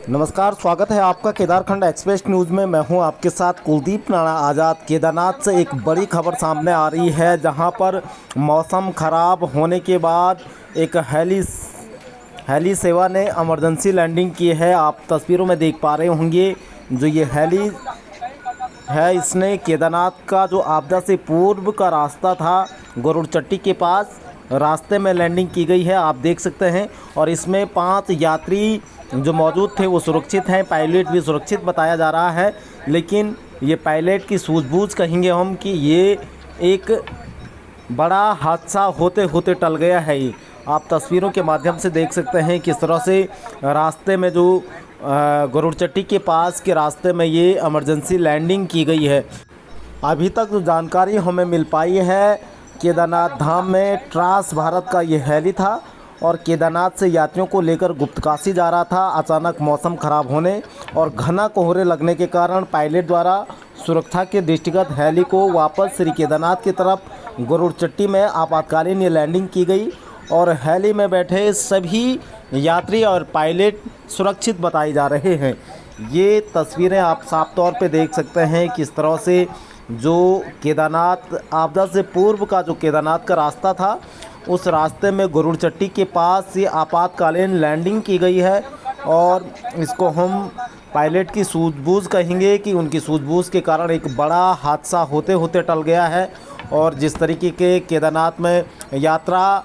नमस्कार, स्वागत है आपका केदारखंड एक्सप्रेस न्यूज़ में। मैं हूं आपके साथ कुलदीप नाना आज़ाद। केदारनाथ से एक बड़ी खबर सामने आ रही है, जहां पर मौसम ख़राब होने के बाद एक हेली सेवा ने इमरजेंसी लैंडिंग की है। आप तस्वीरों में देख पा रहे होंगे, जो ये हेली है, इसने केदारनाथ का जो आपदा से पूर्व का रास्ता था गरुड़ चट्टी के पास, रास्ते में लैंडिंग की गई है। आप देख सकते हैं। और इसमें 5 यात्री जो मौजूद थे वो सुरक्षित हैं। पायलट भी सुरक्षित बताया जा रहा है, लेकिन ये पायलट की सूझबूझ कहेंगे हम कि ये एक बड़ा हादसा होते होते टल गया है। ये आप तस्वीरों के माध्यम से देख सकते हैं किस तरह से रास्ते में जो गरुड़ चट्टी के पास के रास्ते में ये इमरजेंसी लैंडिंग की गई है। अभी तक जो जानकारी हमें मिल पाई है, केदारनाथ धाम में ट्रांस भारत का ये हेली था और केदारनाथ से यात्रियों को लेकर गुप्तकाशी जा रहा था। अचानक मौसम खराब होने और घना कोहरे लगने के कारण पायलट द्वारा सुरक्षा के दृष्टिगत हेली को वापस श्री केदारनाथ की तरफ गरुड़ चट्टी में आपातकालीन ये लैंडिंग की गई और हेली में बैठे सभी यात्री और पायलट सुरक्षित बताए जा रहे हैं। ये तस्वीरें आप साफ तौर पे देख सकते हैं किस तरह से जो केदारनाथ आपदा से पूर्व का जो केदारनाथ का रास्ता था, उस रास्ते में गरुड़ चट्टी के पास ये आपातकालीन लैंडिंग की गई है। और इसको हम पायलट की सूझबूझ कहेंगे कि उनकी सूझबूझ के कारण एक बड़ा हादसा होते होते टल गया है। और जिस तरीके के केदारनाथ में यात्रा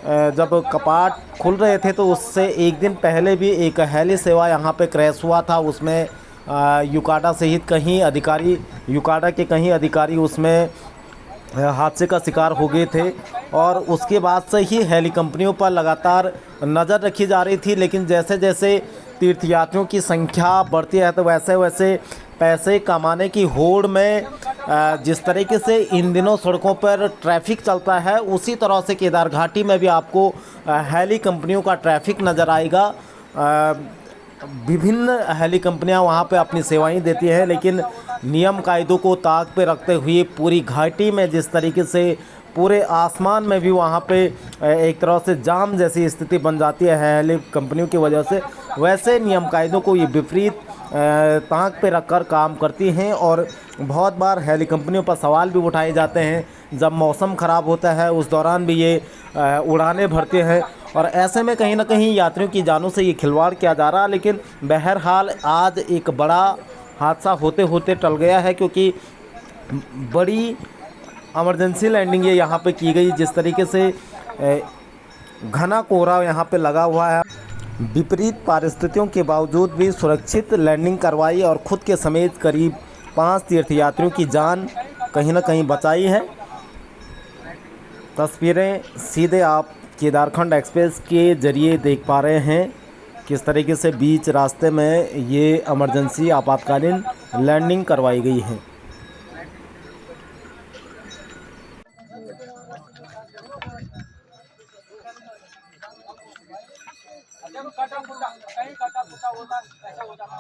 जब कपाट खुल रहे थे, तो उससे एक दिन पहले भी एक हेली सेवा यहाँ पे क्रैश हुआ था। उसमें यूकाडा सहित यूकाडा के कहीं अधिकारी उसमें हादसे का शिकार हो गए थे। और उसके बाद से ही हेली कंपनियों पर लगातार नज़र रखी जा रही थी, लेकिन जैसे जैसे तीर्थयात्रियों की संख्या बढ़ती है, तो वैसे वैसे पैसे कमाने की होड़ में जिस तरीके से इन दिनों सड़कों पर ट्रैफिक चलता है, उसी तरह से केदार घाटी में भी आपको हेली कंपनियों का ट्रैफिक नज़र आएगा। विभिन्न हेली कंपनियां वहां पे अपनी सेवाएं देती हैं, लेकिन नियम कायदों को ताक पे रखते हुए पूरी घाटी में जिस तरीके से पूरे आसमान में भी वहां पे एक तरह से जाम जैसी स्थिति बन जाती है हेली कंपनियों की वजह से, वैसे नियम कायदों को ये विपरीत ताक पे रखकर काम करती हैं। और बहुत बार हेली कंपनियों पर सवाल भी उठाए जाते हैं। जब मौसम ख़राब होता है उस दौरान भी ये उड़ानें भरते हैं, और ऐसे में कहीं ना कहीं यात्रियों की जानों से ये खिलवाड़ किया जा रहा है। लेकिन बहरहाल आज एक बड़ा हादसा होते होते टल गया है, क्योंकि बड़ी इमरजेंसी लैंडिंग ये यहाँ पे की गई। जिस तरीके से घना कोहरा यहाँ पे लगा हुआ है, विपरीत परिस्थितियों के बावजूद भी सुरक्षित लैंडिंग करवाई और खुद के समेत करीब 5 तीर्थयात्रियों की जान कहीं ना कहीं बचाई है। तस्वीरें सीधे आप केदारखंड एक्सप्रेस के ज़रिए देख पा रहे हैं किस तरीके से बीच रास्ते में ये इमरजेंसी आपातकालीन लैंडिंग करवाई गई है। जब कटा फूटा कहीं कटा फूटा होता ऐसा होता था।